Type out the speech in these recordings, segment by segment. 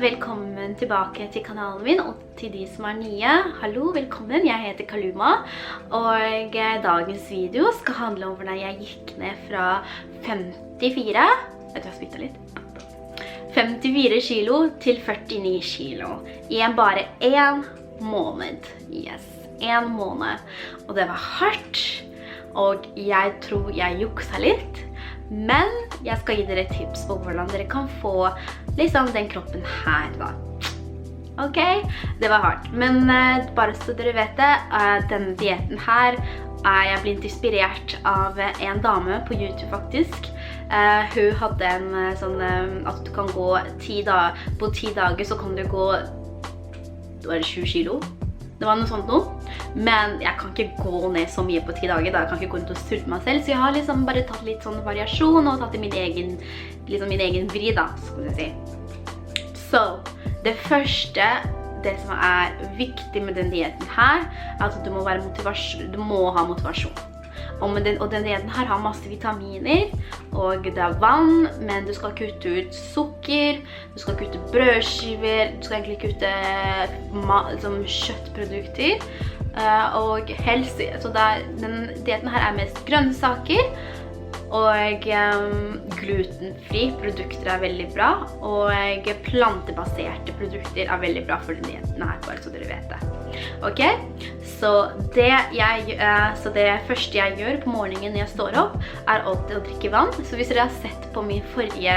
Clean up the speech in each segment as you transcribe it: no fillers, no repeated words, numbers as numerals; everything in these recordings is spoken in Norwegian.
velkommen tilbake til kanalen min, og til de som nye. Hallo, velkommen, jeg heter Kaluma, og dagens video skal handle om hvordan jeg gikk ned fra 54, vet du, jeg spyttet litt, 54 kilo til 49 kilo, i bare en måned, yes, en måned, og det var hardt, og jeg tror jeg juksa litt, men jeg skal gi dere tips på hvordan dere kan få liksom den kroppen her da. Ok, det var hardt. Men bare så dere vet det, denne dieten her er jeg blitt inspirert av en dame på YouTube faktisk. Hun hadde en sånn at du kan gå 10 dager, på 10 dager så kan du gå, det var 7 kilo. Det var noe sånt nå, men jeg kan ikke gå ned så mye på 10 dager, da jeg kan ikke gå rundt og sulte meg selv, så jeg har liksom bare tatt litt sånn variasjon og tatt min egen vri da, skal jeg si. Så, det første, det som er viktig med den dieten her, er at du må ha motivasjon. Og den dieten her har masse vitaminer, og det er vann, men du skal kutte ut sukker, du skal kutte brødskiver, du skal egentlig kutte kjøttprodukter, og helst, så den dieten her er mest grønnsaker, og glutenfri produkter er veldig bra, og plantebaserte produkter er veldig bra for den dieten her, bare så dere vet det. Ok, så det første jeg gjør på morgenen når jeg står opp, er alltid å drikke vann. Så hvis dere har sett på min forrige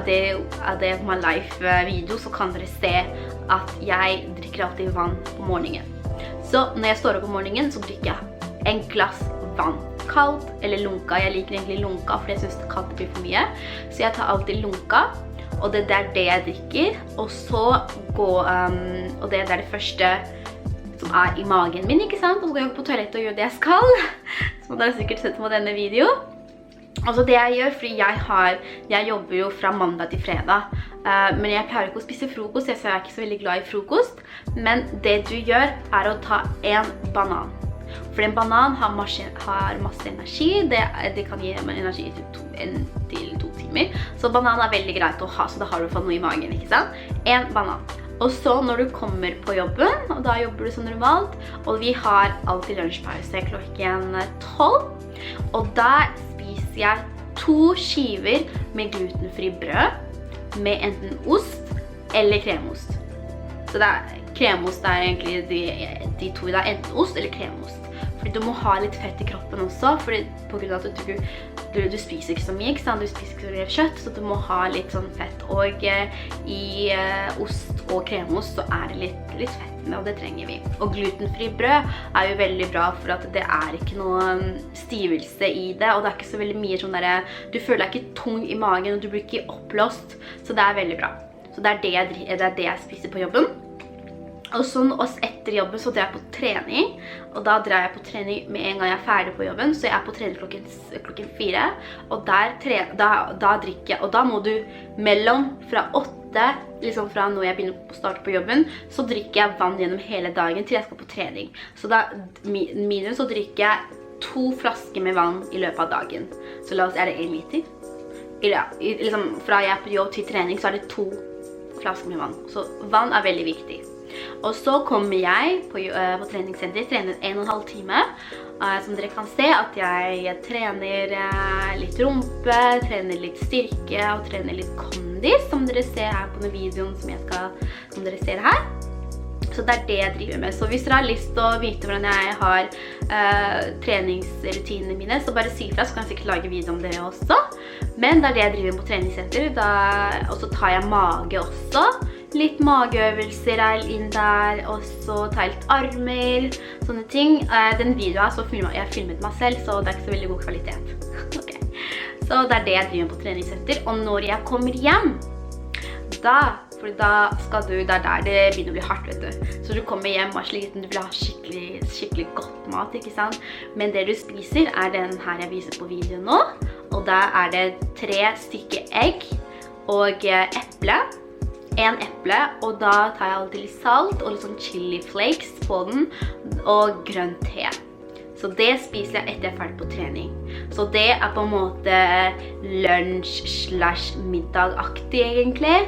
Day of My Life video, så kan dere se at jeg drikker alltid vann på morgenen. Så når jeg står opp på morgenen, så drikker jeg en glass vann. Kaldt eller lunka. Jeg liker egentlig lunka, for jeg synes det kaldt blir for mye. Så jeg tar alltid lunka, og det er det jeg drikker. Og så og det er det første som er i magen min, ikke sant? Og så går jeg på toalettet og gjør det jeg skal. Som dere sikkert sett på denne video. Og så det jeg gjør, fordi jeg jobber jo fra mandag til fredag. Men jeg pleier ikke å spise frokost, så jeg er ikke så veldig glad i frokost. Men det du gjør er å ta en banan. For en banan har masse energi, det kan gi energi til 2 timer. Så banan er veldig greit å ha, så da har du fått noe i magen, ikke sant? En banan. Og så når du kommer på jobben, og da jobber du som normalt, og vi har alltid lunsjpause klokken 12, og der spiser jeg 2 skiver med glutenfri brød, med enten ost eller kremost. Så kremost er egentlig de to, det er enten ost eller kremost. Fordi du må ha litt fett i kroppen også, på grunn av at du spiser ikke så mye, ikke sant? Du spiser ikke så mye kjøtt, så du må ha litt sånn fett. Og i ost og kremost så er det litt fett med, og det trenger vi. Og glutenfri brød er jo veldig bra, for at det er ikke noe stivelse i det, og det er ikke så veldig mye sånn der, du føler deg ikke tung i magen, og du blir ikke oppblåst, så det er veldig bra. Så det er det jeg spiser på jobben. Og så etter jobben så drar jeg på trening, og da drar jeg på trening med en gang jeg er ferdig på jobben, så jeg er på trening klokken 4, og da drikker jeg, og da må du fra 8, liksom fra når jeg begynner å starte på jobben, så drikker jeg vann gjennom hele dagen til jeg skal på trening. Så da minus så drikker jeg 2 flasker med vann i løpet av dagen. Så la oss, er det 1 liter? Ja, liksom fra jeg er på jobb til trening så er det 2 flasker med vann. Så vann er veldig viktig. Og så kommer jeg på treningssenter, trener 1,5 time, som dere kan se at jeg trener litt rumpe, trener litt styrke og trener litt kondis, som dere ser her på den videoen som dere ser her. Så det er det jeg driver med. Så hvis dere har lyst til å vite hvordan jeg har treningsrutinene mine, så bare si fra, så kan jeg sikkert lage video om det også. Men det er det jeg driver med på treningssenter, og så tar jeg mage også. Litt mageøvelser er inn der, og så tar jeg litt armer, sånne ting. Den videoen så jeg filmet meg selv, så det er ikke så veldig god kvalitet. Okay. Så det er det jeg driver på treningssenter, og når jeg kommer hjem, for da skal det er der det begynner å bli hardt, vet du. Så du kommer hjem og er sliten, du vil ha skikkelig godt mat, ikke sant? Men det du spiser er den her jeg viser på videoen nå, og da er det 3 stykker egg og eple. 1 eple, og da tar jeg alltid litt salt og litt sånn chili flakes på den, og grønn te. Så det spiser jeg etter jeg er ferdig på trening. Så det på en måte lunsj/middagaktig egentlig.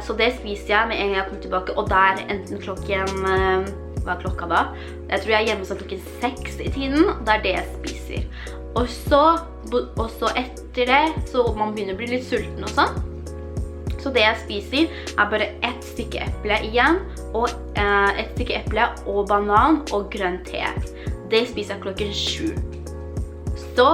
Så det spiser jeg med en gang jeg kommer tilbake, og der enten klokken, hva klokka da? Jeg tror jeg hjemme sånn klokken 6 i tiden, og det det jeg spiser. Og så etter det, så man begynner å bli litt sulten og sånn. Så det jeg spiser bare ett stykke eple igjen, og ett stykke eple og banan og grønn te. Det spiser jeg klokken 7. Så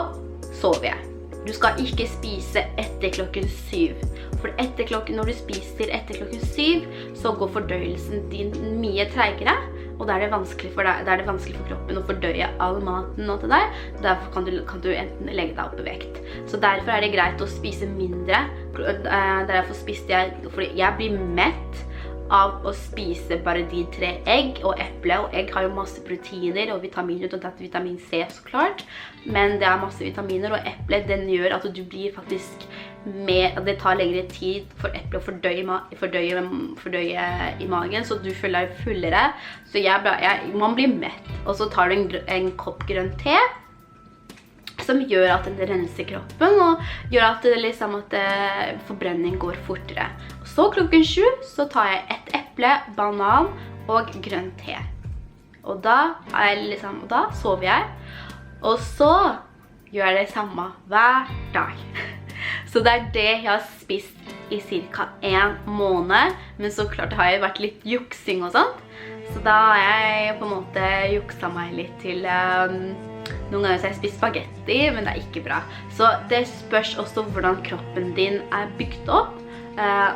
sover jeg. Du skal ikke spise etter klokken 7. For når du spiser etter klokken 7, så går fordøyelsen din mye tregere, og da det vanskelig for deg, det vanskelig for kroppen å fordøye all maten nå til deg. Derfor kan du enten legge deg opp i vekt. Så derfor det greit å spise mindre. Derfor spiste jeg, fordi jeg blir mett av å spise bare de 3 egg og eple, og egg har jo masse proteiner og vitaminer, og dette vitamin C så klart, men det masse vitaminer, og eple, den gjør at du blir faktisk mer, det tar lengre tid for eple å fordøye i magen, så du føler deg fullere, så man blir mett, og så tar du en kopp grønn te, som gjør at den renser kroppen, og gjør at forbrenning går fortere. Så klokken 7 så tar jeg ett eple, banan og grønn te. Og da sover jeg, og så gjør jeg det samme hver dag. Så det det jeg har spist i cirka 1 måned, men så klart har jeg vært litt juksing og sånt, så da har jeg på en måte juksa meg litt til noen ganger så har jeg spist spagetti, men det ikke bra. Så det spørs også hvordan kroppen din bygd opp,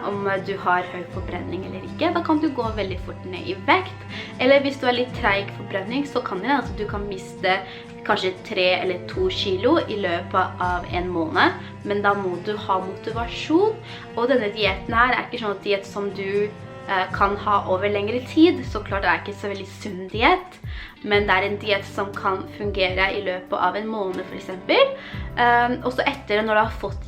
om du har høy forbrenning eller ikke. Da kan du gå veldig fort ned i vekt. Eller hvis du litt treig forbrenning, så kan det at du kan miste kanskje 3 eller 2 kilo i løpet av 1 måned. Men da må du ha motivasjon. Og denne dieten her ikke sånn diet som du kan ha over lengre tid. Så klart det ikke så veldig sunn diet. Men det en diet som kan fungere i løpet av 1 måned for eksempel. Og så etter når du har fått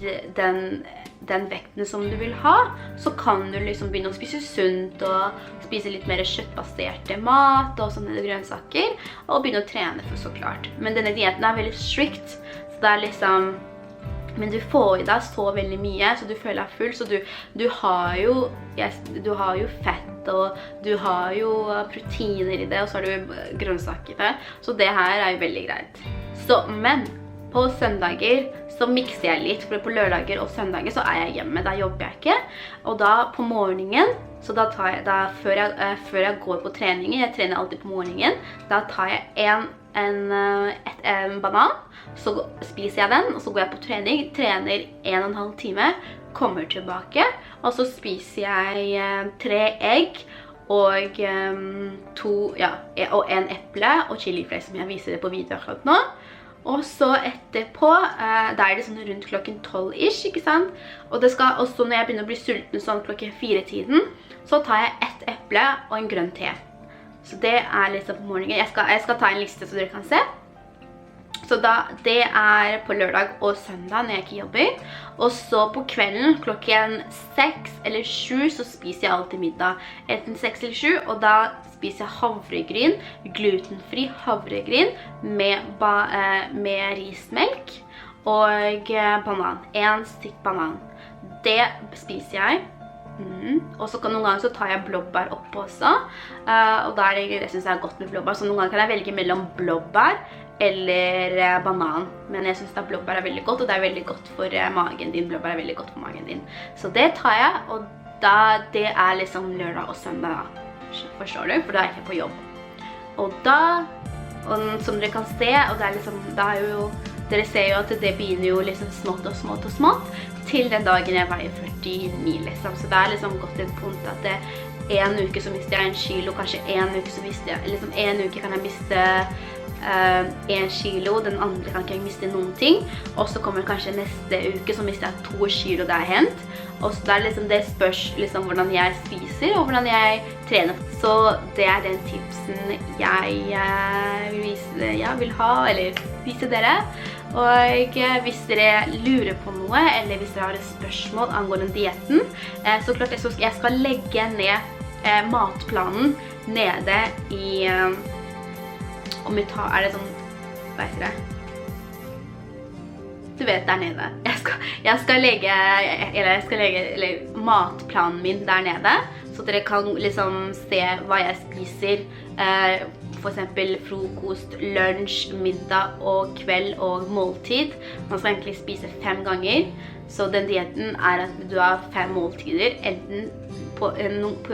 den vekten som du vil ha, så kan du begynne å spise sunt og spise litt mer kjøttbaserte mat og sånne grønnsaker, og begynne å trene for så klart. Men denne dieten veldig strikt, så det men du får i deg så veldig mye, så du føler deg full, så du har jo fett, og du har jo proteiner i det, og så har du grønnsaker der, så det her jo veldig greit. Men på søndager så mikser jeg litt, for på lørdager og søndager så jeg hjemme, da jobber jeg ikke, og da på morgenen, så da tar jeg, før jeg går på trening, jeg trener alltid på morgenen, da tar jeg en banan, så spiser jeg den, og så går jeg på trening, trener 1,5 time, kommer tilbake, og så spiser jeg 3 egg, og 1 eple og chiliflake, som jeg viser det på video akkurat nå. Og så etterpå, da det sånn rundt klokken 12-ish, ikke sant? Og det skal også, når jeg begynner å bli sulten sånn klokken 4-tiden, så tar jeg ett eple og en grønn te. Så det liksom på morgenen. Jeg skal ta en liste så dere kan se. Så det på lørdag og søndag når jeg ikke jobber. Og så på kvelden klokken 6 eller 7 så spiser jeg alltid middag. Enten 6 eller 7, og da spiser jeg havregryn, glutenfri havregryn med rismelk og banan. 1 stykk banan. Det spiser jeg. Og så noen ganger så tar jeg blåbær oppå også. Og da det synes jeg godt med blåbær. Så noen ganger kan jeg velge mellom blåbær eller banan. Men jeg synes blåbær veldig godt, og det veldig godt for magen din. Blåbær veldig godt for magen din. Så det tar jeg, og det liksom lørdag og søndag da. Forstår du? For da jeg ikke på jobb. Og som dere kan se, og dere ser jo at det begynner jo liksom smått og smått og smått, til den dagen jeg veier 49 liksom. Så det gått en punkt at en uke så mister jeg 1 kilo, kanskje en uke så mister jeg, liksom en uke kan jeg miste 1 kilo, den andre kan ikke jeg miste noen ting, og så kommer kanskje neste uke så mister jeg 2 kilo det hendt. Og så det spørs liksom hvordan jeg spiser og hvordan jeg trener. Så det den tipsen jeg vil ha, eller vise dere. Og hvis dere lurer på noe, eller hvis dere har et spørsmål angående dietten, så klart jeg skal legge ned matplanen nede i, om vi tar, det sånn, hva heter det? du vet, der nede. Jeg skal legge matplanen min der nede, så dere kan liksom se hva jeg spiser. For eksempel frokost, lunsj, middag og kveld og måltid. Man skal egentlig spise 5 ganger. Så den dieten at du har 5 måltider. Enten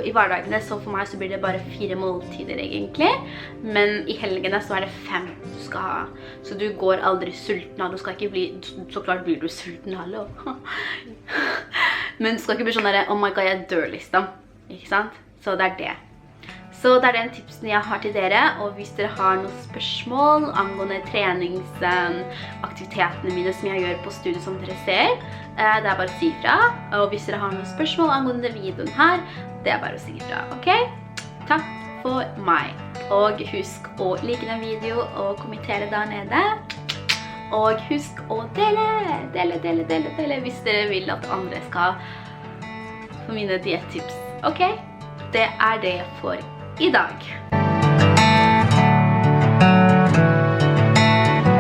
i hverdagene, så for meg så blir det bare 4 måltider egentlig. Men i helgene så det 5 du skal ha. Så du går aldri sulten av. Du skal ikke bli, så klart blir du sulten, hallo. Men du skal ikke bli sånn der, oh my god, jeg dør liksom. Ikke sant? Så det det. Så det den tipsen jeg har til dere, og hvis dere har noen spørsmål angående treningsaktivitetene mine som jeg gjør på studiet som dere ser, det bare å si fra. Og hvis dere har noen spørsmål angående videoen her, det bare å si fra, ok? Takk for meg. Og husk å like den video og kommentere der nede. Og husk å dele hvis dere vil at andre skal få mine diettips, ok? Det det for i dag.